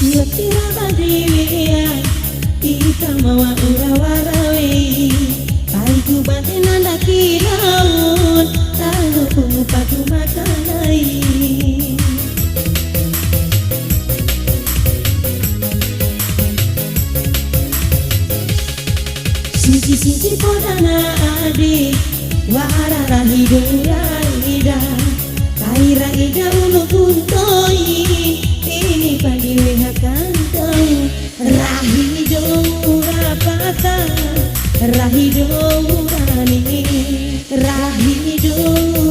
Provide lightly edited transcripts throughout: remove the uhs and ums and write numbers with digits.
Tira badiwia ika mawa urawarawe paiku batin anda kiraun tahu pengupatu makanai Sisi podana adi warara hidura ida kaira ida ulu puntoi ini padiwe hakantau rahido rapata rahido rani rahido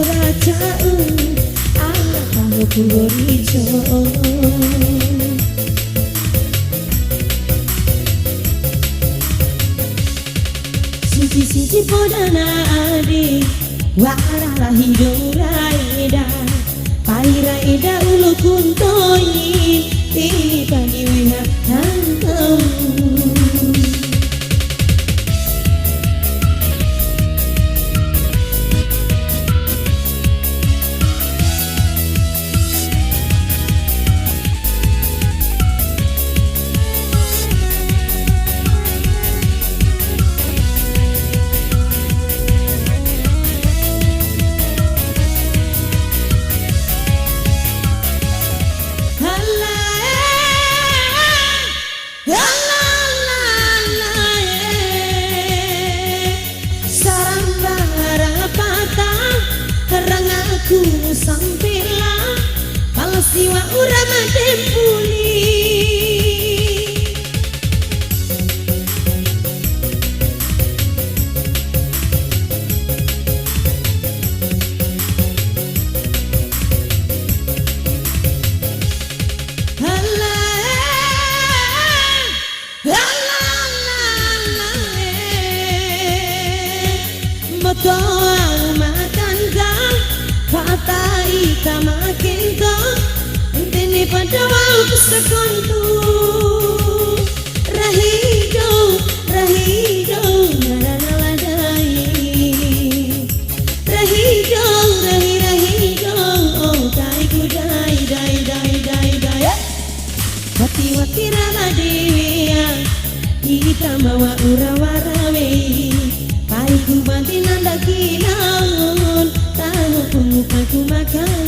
racau Allah kamu kurijo Sisi podana adi warara hidura ida kaira ida ulu puntoi ini padiwe hakantau Sampila palasiwa urama tempuli Ika makin kau Dini pada waktu sekontu Rahido, rahido Naranaladai Rahido, rahido Oh daiku dai, dai, dai, dai, dai Wati-wati ramadiwia Ika mawa urawarawe Paiku banti nanda kilaun Tahu pengupatu makan